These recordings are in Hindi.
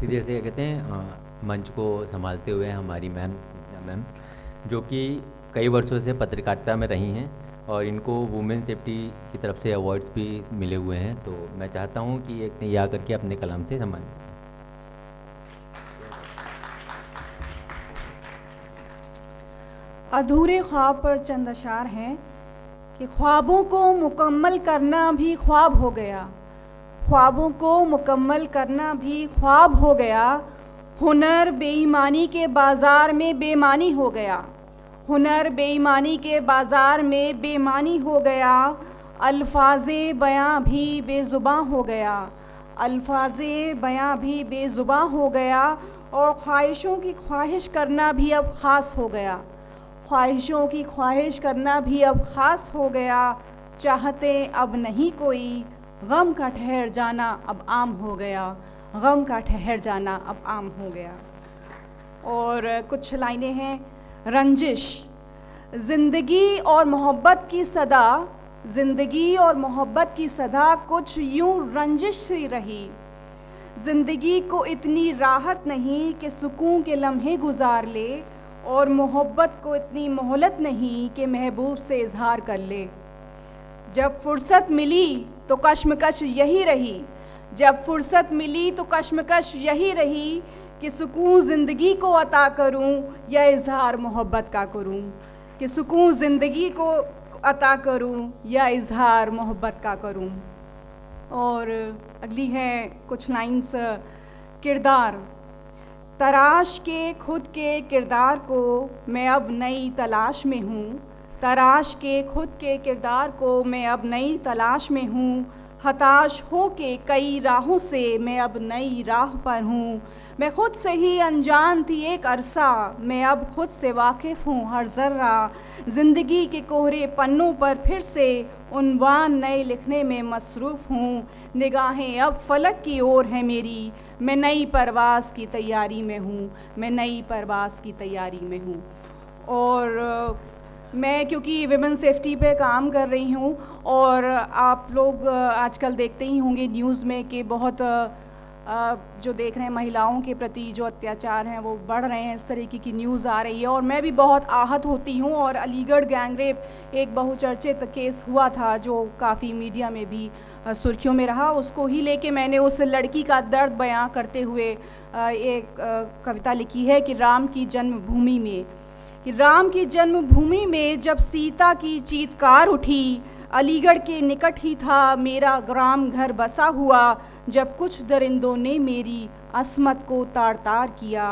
काफ़ी देर से क्या कहते हैं मंच को संभालते हुए हमारी मैम जो कि कई वर्षों से पत्रकारिता में रही हैं और इनको वुमेन सेफ्टी की तरफ से अवार्ड्स भी मिले हुए हैं। तो मैं चाहता हूं कि एक ये आकर के अपने कलम से सम्मानित करें। अधूरे ख्वाब पर चंद अशार हैं कि ख्वाबों को मुकम्मल करना भी ख्वाब हो गया, ख्वाबों को मुकम्मल करना भी ख्वाब हो गया। हुनर बेईमानी के बाज़ार में बेईमानी हो गया, हुनर बेईमानी के बाज़ार में बेईमानी हो गया। अल्फाज़े बयां भी बेज़ुबां हो गया, अल्फाज़े बयां भी बेज़ुबां हो गया। और ख्वाहिशों की ख्वाहिश करना भी अब ख़ास हो गया, ख्वाहिशों की ख्वाहिश करना भी अब ख़ास हो गया। चाहते अब नहीं कोई, गम का ठहर जाना अब आम हो गया, गम का ठहर जाना अब आम हो गया। और कुछ लाइनें हैं। रंजिश, ज़िंदगी और मोहब्बत की सदा, ज़िंदगी और मोहब्बत की सदा कुछ यूं रंजिश सी रही। ज़िंदगी को इतनी राहत नहीं कि सुकून के लम्हे गुजार ले, और मोहब्बत को इतनी मोहलत नहीं कि महबूब से इजहार कर ले। जब फुर्सत मिली तो कश्मकश यही रही, जब फुर्सत मिली तो कश्मकश यही रही कि सुकून ज़िंदगी को अता करूं या इजहार मोहब्बत का करूं, कि सुकून ज़िंदगी को अता करूं या इजहार मोहब्बत का करूं। और अगली है कुछ लाइन्स। किरदार, तराश के खुद के किरदार को मैं अब नई तलाश में हूँ, तराश के खुद के किरदार को मैं अब नई तलाश में हूँ। हताश हो के कई राहों से मैं अब नई राह पर हूँ। मैं खुद से ही अनजान थी एक अरसा, मैं अब खुद से वाकिफ़ हूँ हर ज़र्रा। ज़िंदगी के कोहरे पन्नों पर फिर से उन्वान नए लिखने में मसरूफ़ हूँ। निगाहें अब फलक की ओर है मेरी, मैं नई परवाज़ की तैयारी में हूँ, मैं नई परवाज़ की तैयारी में हूँ। और मैं क्योंकि विमेन सेफ्टी पे काम कर रही हूँ, और आप लोग आजकल देखते ही होंगे न्यूज़ में कि बहुत जो देख रहे हैं महिलाओं के प्रति जो अत्याचार हैं वो बढ़ रहे हैं, इस तरीके की न्यूज़ आ रही है। और मैं भी बहुत आहत होती हूँ। और अलीगढ़ गैंगरेप एक बहुचर्चित केस हुआ था जो काफ़ी मीडिया में भी सुर्खियों में रहा, उसको ही लेके मैंने उस लड़की का दर्द बयां करते हुए एक कविता लिखी है कि राम की जन्मभूमि में, कि राम की जन्मभूमि में जब सीता की चीत्कार उठी, अलीगढ़ के निकट ही था मेरा ग्राम घर बसा हुआ, जब कुछ दरिंदों ने मेरी अस्मत को तार तार किया।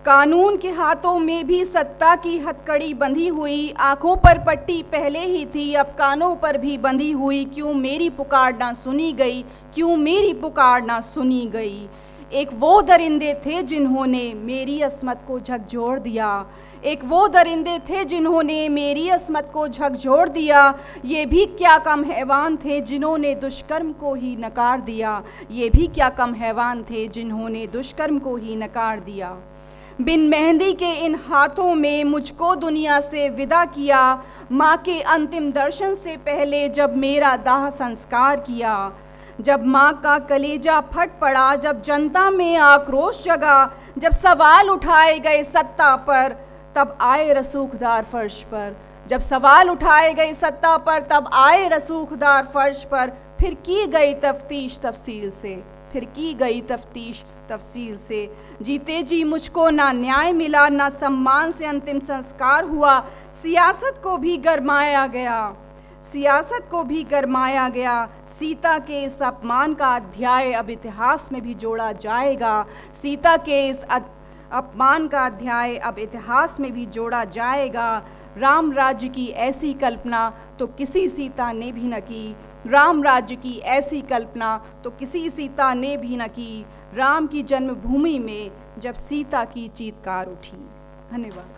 कानून के हाथों में भी सत्ता की हथकड़ी बंधी हुई, आंखों पर पट्टी पहले ही थी अब कानों पर भी बंधी हुई। क्यों मेरी पुकार ना सुनी गई, क्यों मेरी पुकार ना सुनी गई। एक वो दरिंदे थे जिन्होंने मेरी अस्मत को झकझोर दिया, एक वो दरिंदे थे जिन्होंने मेरी अस्मत को झकझोर दिया। ये भी क्या कम हैवान थे जिन्होंने दुष्कर्म को ही नकार दिया, ये भी क्या कम हैवान थे जिन्होंने दुष्कर्म को ही नकार दिया। बिन मेहंदी के इन हाथों में मुझको दुनिया से विदा किया, माँ के अंतिम दर्शन से पहले जब मेरा दाह संस्कार किया। जब माँ का कलेजा फट पड़ा, जब जनता में आक्रोश जगा, जब सवाल उठाए गए सत्ता पर, तब आए रसूखदार फर्श पर, जब सवाल उठाए गए सत्ता पर, तब आए रसूखदार फर्श पर। फिर की गई तफ्तीश तफसील से, फिर की गई तफ्तीश तफसील से। जीते जी मुझको ना न्याय मिला, ना सम्मान से अंतिम संस्कार हुआ। सियासत को भी गरमाया गया, सियासत को भी गरमाया गया। सीता के इस अपमान का अध्याय अब इतिहास में भी जोड़ा जाएगा, सीता के इस अपमान का अध्याय अब इतिहास में भी जोड़ा जाएगा। राम राज्य की ऐसी कल्पना तो किसी सीता ने भी न की, राम राज्य की ऐसी कल्पना तो किसी सीता ने भी न की। राम की जन्मभूमि में जब सीता की चीत्कार उठी। धन्यवाद।